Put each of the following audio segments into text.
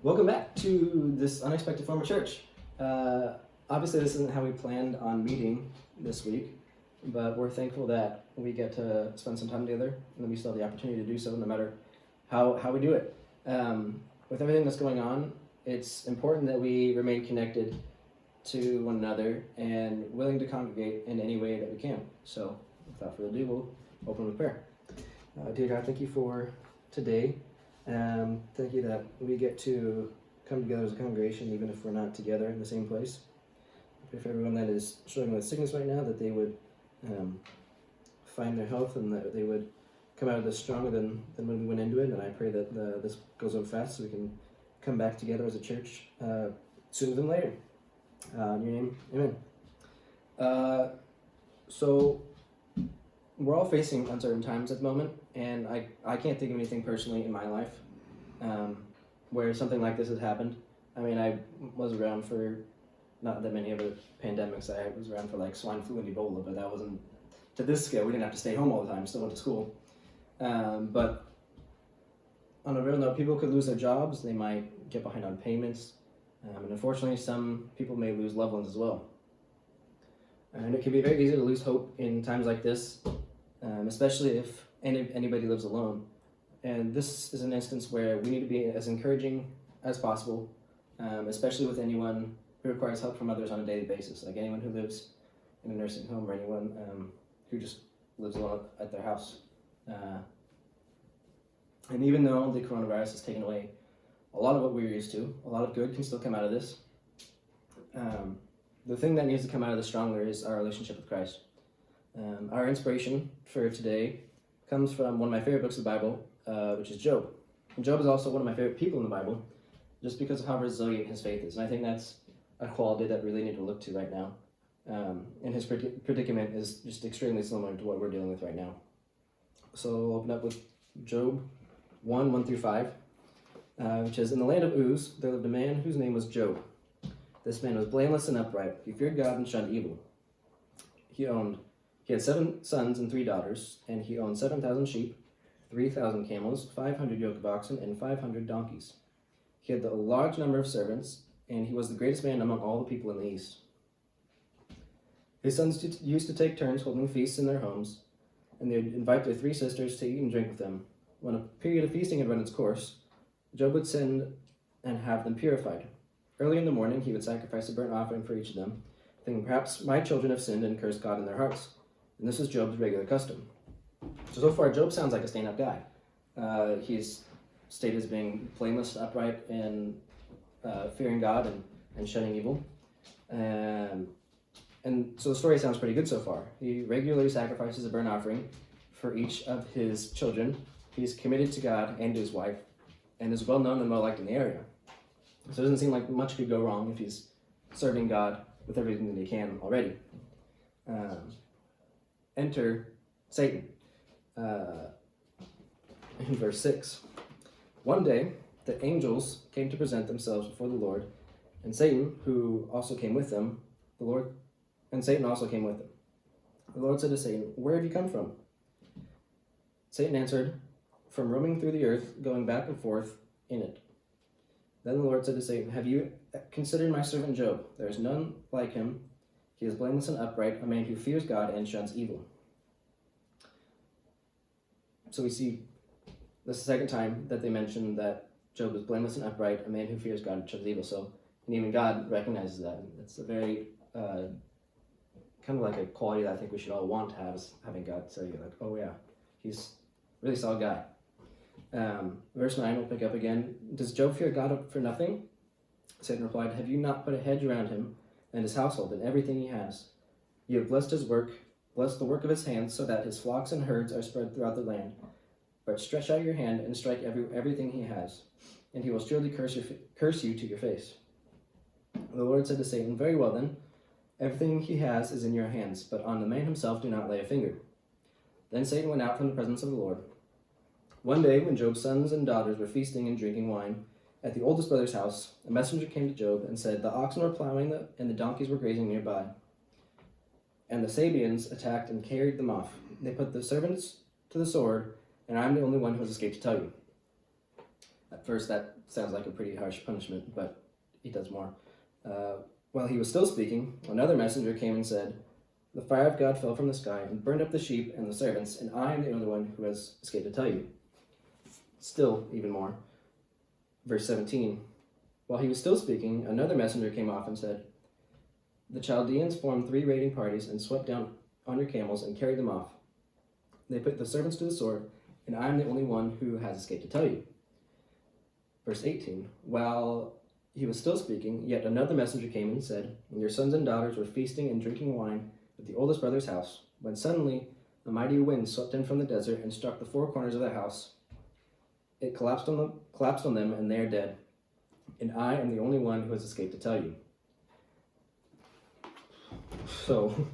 Welcome back to this unexpected form of church. Obviously, this isn't how we planned on meeting this week, but we're thankful that we get to spend some time together, and that we still have the opportunity to do so, no matter how we do it. With everything that's going on, it's important that we remain connected to one another and willing to congregate in any way that we can. So, without further ado, we'll open with prayer. Dear God, thank you for today. Thank you that we get to come together as a congregation, even if we're not together in the same place. I pray for everyone that is struggling with sickness right now, that they would find their health and that they would come out of this stronger than when we went into it. And I pray that this goes over fast so we can come back together as a church sooner than later. In your name, amen. So we're all facing uncertain times at the moment, and I can't think of anything personally in my life where something like this has happened. I mean, I was around for not that many other pandemics. I was around for like swine flu and Ebola, but that wasn't to this scale. We didn't have to stay home all the time, still went to school. But on a real note, people could lose their jobs, they might get behind on payments, and unfortunately some people may lose loved ones as well. And it can be very easy to lose hope in times like this, especially if anybody lives alone. And this is an instance where we need to be as encouraging as possible, especially with anyone who requires help from others on a daily basis, like anyone who lives in a nursing home or anyone who just lives alone at their house. And even though the coronavirus has taken away a lot of what we're used to, a lot of good can still come out of this. The thing that needs to come out of this stronger is our relationship with Christ. Our inspiration for today comes from one of my favorite books of the Bible, which is Job. And Job is also one of my favorite people in the Bible, just because of how resilient his faith is. And I think that's a quality that we really need to look to right now. And his predicament is just extremely similar to what we're dealing with right now. So we'll open up with Job 1:1-5, which says, "In the land of Uz, there lived a man whose name was Job. This man was blameless and upright. He feared God and shunned evil. He had 7 sons and 3 daughters, and he owned 7,000 sheep, 3,000 camels, 500 yoke of oxen, and 500 donkeys. He had a large number of servants, and he was the greatest man among all the people in the east. His sons used to take turns holding feasts in their homes, and they would invite their 3 sisters to eat and drink with them. When a period of feasting had run its course, Job would send and have them purified. Early in the morning, he would sacrifice a burnt offering for each of them, thinking, 'Perhaps my children have sinned and cursed God in their hearts.' And this was Job's regular custom." So far, Job sounds like a stand-up guy. He's stated as being blameless, upright, and fearing God and shunning evil. And so the story sounds pretty good so far. He regularly sacrifices a burnt offering for each of his children. He's committed to God and to his wife, and is well known and well liked in the area. So it doesn't seem like much could go wrong if he's serving God with everything that he can already. Enter Satan. In verse 6, "One day the angels came to present themselves before the Lord, and Satan also came with them. The Lord said to Satan, 'Where have you come from?' Satan answered, 'From roaming through the earth, going back and forth in it.' Then the Lord said to Satan, 'Have you considered my servant Job? There is none like him. He is blameless and upright, a man who fears God and shuns evil.'" So we see this is the second time that they mention that Job is blameless and upright, a man who fears God and shuns evil. So, and even God recognizes that. It's a very kind of like a quality that I think we should all want to have, is having God say, like, "Oh yeah, he's a really solid guy." Verse 9, we'll pick up again. "Does Job fear God for nothing?" Satan replied, "Have you not put a hedge around him and his household and everything he has? You have blessed his work, blessed the work of his hands, so that his flocks and herds are spread throughout the land. But stretch out your hand and strike everything he has, and he will surely curse you to your face." The Lord said to Satan, "Very well then, everything he has is in your hands, but on the man himself do not lay a finger." Then Satan went out from the presence of the Lord. One day, when Job's sons and daughters were feasting and drinking wine at the oldest brother's house, a messenger came to Job and said, "The oxen were plowing and the donkeys were grazing nearby, and the Sabeans attacked and carried them off. They put the servants to the sword, and I'm the only one who has escaped to tell you." At first, that sounds like a pretty harsh punishment, but he does more. While he was still speaking, another messenger came and said, "The fire of God fell from the sky and burned up the sheep and the servants, and I am the only one who has escaped to tell you." Still, even more. Verse 17. While he was still speaking, another messenger came off and said, "The Chaldeans formed 3 raiding parties and swept down on your camels and carried them off. They put the servants to the sword, and I am the only one who has escaped to tell you." Verse 18. While he was still speaking, yet another messenger came and said, "Your sons and daughters were feasting and drinking wine at the oldest brother's house, when suddenly a mighty wind swept in from the desert and struck the 4 corners of the house. It collapsed on them, and they are dead. And I am the only one who has escaped to tell you." So,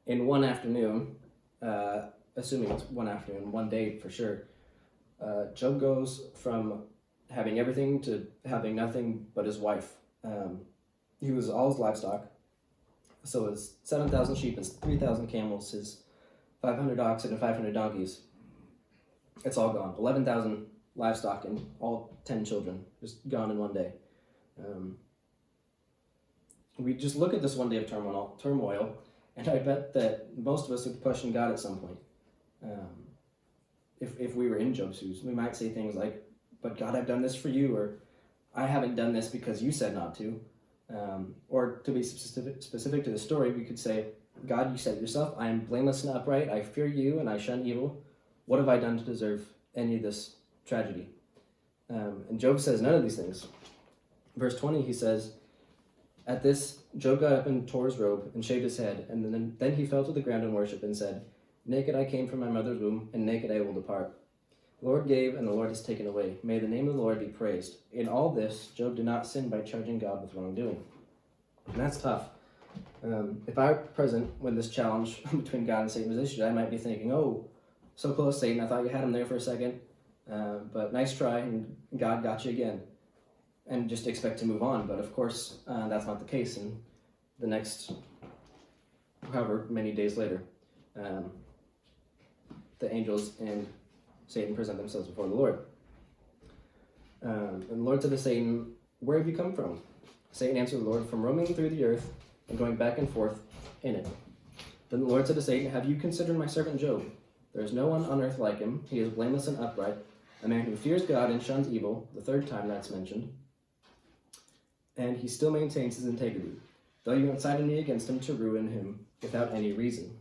in one afternoon, assuming it's one afternoon, one day for sure, Job goes from having everything to having nothing but his wife. He was all his livestock. So his 7,000 sheep, his 3,000 camels, his 500 oxen, and 500 donkeys. It's all gone. 11,000 livestock and all 10 children, just gone in one day. We just look at this one day of turmoil, and I bet that most of us would question God at some point. If we were in Job's shoes, we might say things like, "But God, I've done this for you," or "I haven't done this because you said not to." Or to be specific to the story, we could say, "God, you said it yourself, I am blameless and upright, I fear you and I shun evil. What have I done to deserve any of this tragedy?" And Job says none of these things. Verse 20, he says, "At this, Job got up and tore his robe and shaved his head, and then he fell to the ground in worship and said, 'Naked I came from my mother's womb, and naked I will depart. The Lord gave, and the Lord has taken away. May the name of the Lord be praised.' In all this, Job did not sin by charging God with wrongdoing." And that's tough. If I were present when this challenge between God and Satan was issued, I might be thinking, "Oh, so close, Satan. I thought you had him there for a second, but nice try, and God got you again." And just expect to move on. But of course, that's not the case. And the next, however many days later, the angels and Satan present themselves before the Lord. And the Lord said to Satan, "Where have you come from?" Satan answered the Lord, "From roaming through the earth and going back and forth in it." Then the Lord said to Satan, "Have you considered my servant Job? There is no one on earth like him. He is blameless and upright, a man who fears God and shuns evil," the 3rd time that's mentioned. "And he still maintains his integrity, though you incited me against him to ruin him without any reason."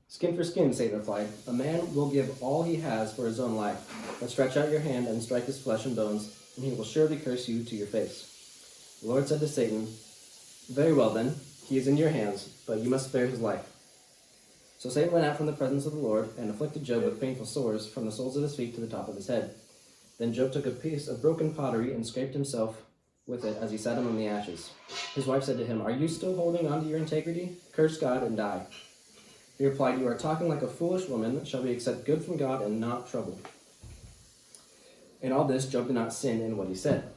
"Skin for skin," Satan replied. "A man will give all he has for his own life. But stretch out your hand and strike his flesh and bones, and he will surely curse you to your face." The Lord said to Satan, "Very well then, he is in your hands, but you must spare his life." So Satan went out from the presence of the Lord and afflicted Job with painful sores from the soles of his feet to the top of his head. Then Job took a piece of broken pottery and scraped himself with it as he sat among the ashes. His wife said to him, "Are you still holding on to your integrity? Curse God and die." He replied, "You are talking like a foolish woman. Shall we accept good from God and not trouble?" In all this, Job did not sin in what he said.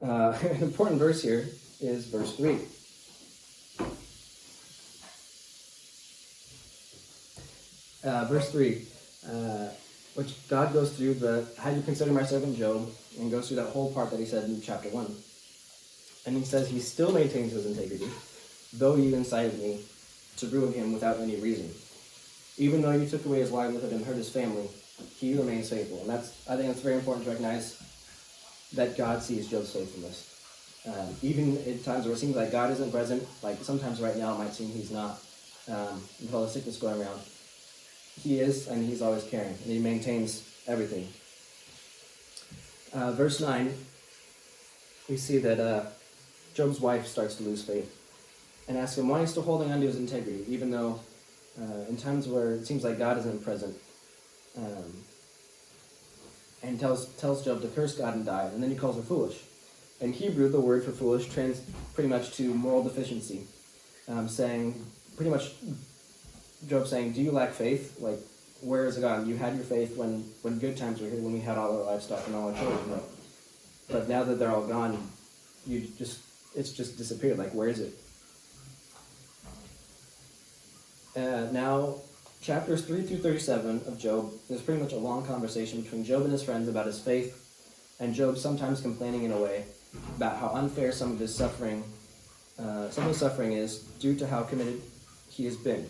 An important verse here is verse 3. Verse 3, which God goes through "Have you considered my servant Job?" and goes through that whole part that he said in chapter 1. And he says he still maintains his integrity, though you incited me to ruin him without any reason. Even though you took away his livelihood and hurt his family, he remains faithful. And I think it's very important to recognize that God sees Job's faithfulness. Even in times where it seems like God isn't present, like sometimes right now it might seem he's not, with all the sickness going around. He is, and he's always caring, and he maintains everything. Verse 9, we see that Job's wife starts to lose faith and asks him why he's still holding on to his integrity, even though in times where it seems like God isn't present, and tells Job to curse God and die, and then he calls her foolish. In Hebrew, the word for foolish trans pretty much to moral deficiency, saying, pretty much, Job saying, "Do you lack faith? Like, where is it gone? You had your faith when good times were here, when we had all our livestock and all our children, but now that they're all gone, it's just disappeared. Like, where is it?" Now, Chapters 3 through 37 of Job is pretty much a long conversation between Job and his friends about his faith, and Job sometimes complaining in a way about how unfair some of his suffering is due to how committed he has been.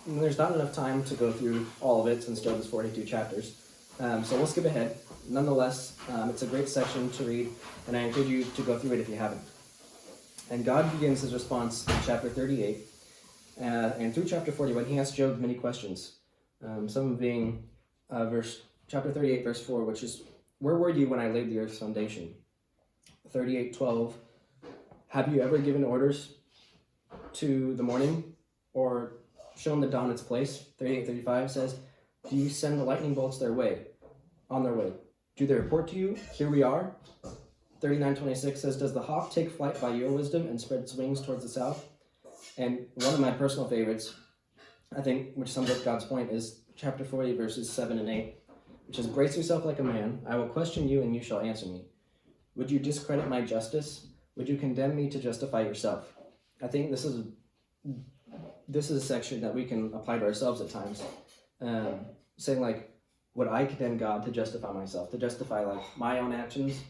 There's not enough time to go through all of it since Job is 42 chapters, so we'll skip ahead. Nonetheless, it's a great section to read, and I encourage you to go through it if you haven't. And God begins his response in chapter 38, and through chapter 41, he asks Job many questions. Some being chapter 38, verse 4, which is, "Where were you when I laid the earth's foundation?" 38:12, "Have you ever given orders to the morning, or shown the dawn its place?" 38:35 says, "Do you send the lightning bolts on their way? Do they report to you, 'Here we are'?" 39:26 says, "Does the hawk take flight by your wisdom and spread its wings towards the south?" And one of my personal favorites, I think, which sums up God's point, is chapter 40, verses 7 and 8, which is, "Brace yourself like a man. I will question you, and you shall answer me. Would you discredit my justice? Would you condemn me to justify yourself?" I think this is a section that we can apply to ourselves at times, saying like, would I condemn God to justify myself, to justify like my own actions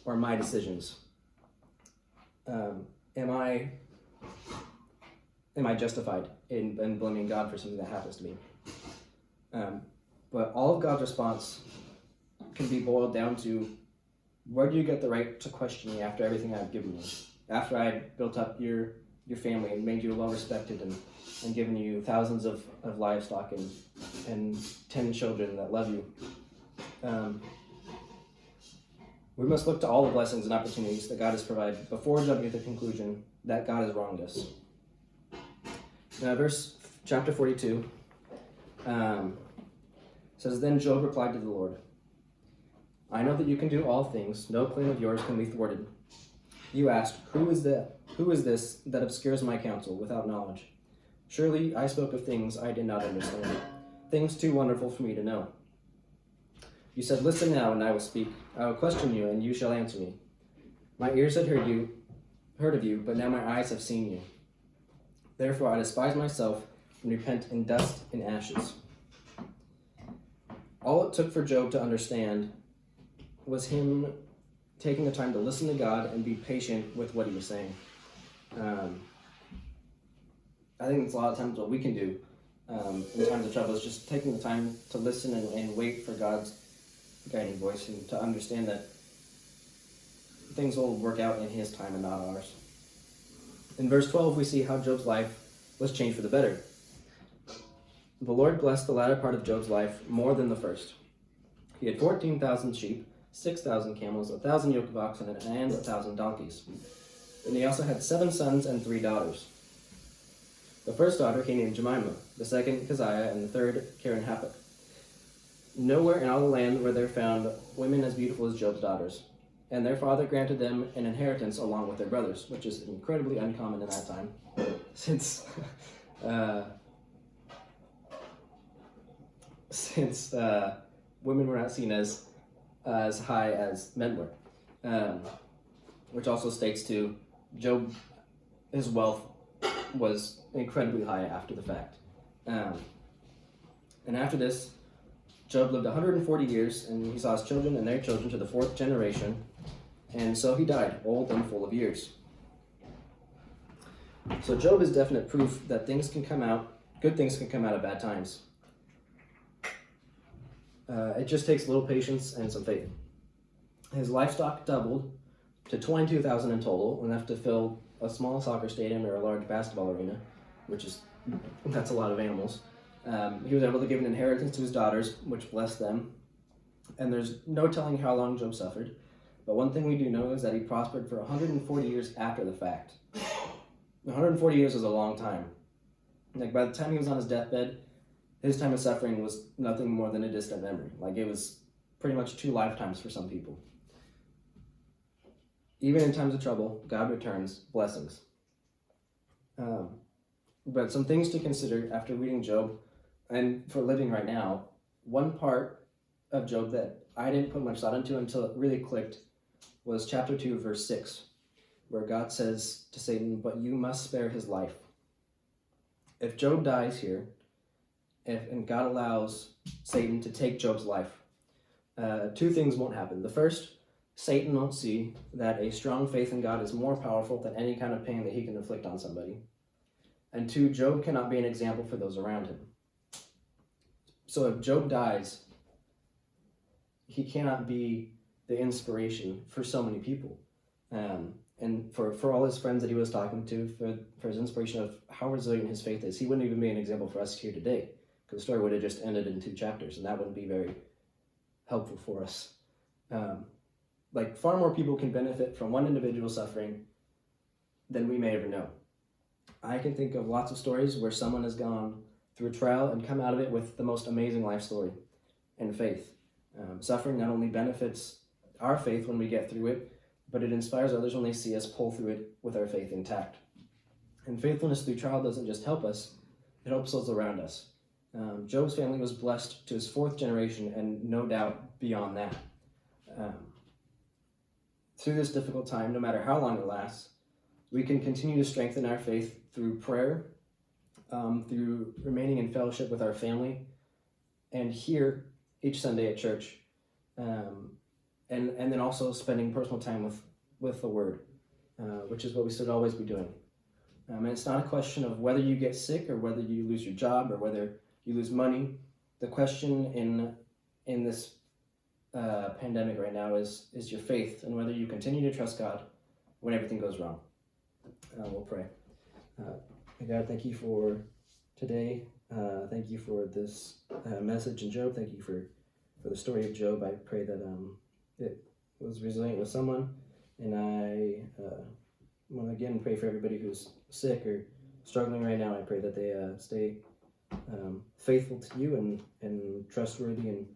or my decisions? Am I justified in blaming God for something that happens to me? But all of God's response can be boiled down to, where do you get the right to question me after everything I've given you? After I built up your family and made you well respected and given you thousands of livestock and 10 children that love you. We must look to all the blessings and opportunities that God has provided before jumping to the conclusion that God has wronged us. Now, chapter 42 says, "Then Job replied to the Lord, 'I know that you can do all things. No claim of yours can be thwarted. You asked, Who is this that obscures my counsel without knowledge? Surely I spoke of things I did not understand, things too wonderful for me to know. You said, Listen now, and I will speak. I will question you, and you shall answer me. My ears had heard of you, but now my eyes have seen you. Therefore I despise myself and repent in dust and ashes.'" All it took for Job to understand was him taking the time to listen to God and be patient with what he was saying. I think it's a lot of times what we can do in times of trouble is just taking the time to listen and wait for God's guiding voice, and to understand that things will work out in his time and not ours. In verse 12, we see how Job's life was changed for the better. "The Lord blessed the latter part of Job's life more than the first. He had 14,000 sheep, 6,000 camels, 1,000 yoke of oxen, and 1,000 donkeys. And he also had 7 sons and 3 daughters. The first daughter he named Jemimah, the second Keziah, and the third Keren-Happuch. Nowhere in all the land were there found women as beautiful as Job's daughters, and their father granted them an inheritance along with their brothers," which is incredibly uncommon in that time, since women were not seen as high as men were, which also states too, Job, his wealth was incredibly high after the fact. And after this, Job lived 140 years, and he saw his children and their children to the 4th generation, and so he died, old and full of years. So Job is definite proof that good things can come out of bad times. It just takes a little patience and some faith. His livestock doubled to 22,000 in total, enough to fill a small soccer stadium or a large basketball arena, that's a lot of animals. He was able to give an inheritance to his daughters, which blessed them. And there's no telling how long Job suffered, but one thing we do know is that he prospered for 140 years after the fact. 140 years is a long time. Like, by the time he was on his deathbed, his time of suffering was nothing more than a distant memory. Like, it was pretty much 2 lifetimes for some people. Even in times of trouble, God returns blessings. But some things to consider after reading Job, and for living right now, one part of Job that I didn't put much thought into until it really clicked was chapter 2, verse 6, where God says to Satan, "But you must spare his life." if Job dies here, and God allows Satan to take Job's life, two things won't happen. The first, Satan won't see that a strong faith in God is more powerful than any kind of pain that he can inflict on somebody. And two, Job cannot be an example for those around him. So if Job dies, he cannot be the inspiration for so many people. And for all his friends that he was talking to, for his inspiration of how resilient his faith is, he wouldn't even be an example for us here today, because the story would have just ended in 2 chapters, and that wouldn't be very helpful for us. Far more people can benefit from one individual suffering than we may ever know. I can think of lots of stories where someone has gone through a trial and come out of it with the most amazing life story and faith. Suffering not only benefits our faith when we get through it, but it inspires others when they see us pull through it with our faith intact. And faithfulness through trial doesn't just help us, it helps those around us. Job's family was blessed to his 4th generation, and no doubt beyond that. Through this difficult time, no matter how long it lasts, we can continue to strengthen our faith through prayer, through remaining in fellowship with our family, and here each Sunday at church, and then also spending personal time with the Word, which is what we should always be doing. And it's not a question of whether you get sick or whether you lose your job or whether you lose money. The question in this pandemic right now is your faith, and whether you continue to trust God when everything goes wrong. We'll pray. God, thank you for today. Thank you for this message in Job. Thank you for the story of Job. I pray that it was resilient with someone, and I want to again pray for everybody who's sick or struggling right now. I pray that they stay faithful to you and trustworthy, and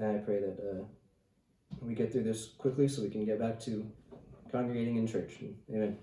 I pray that we get through this quickly so we can get back to congregating in church. Amen.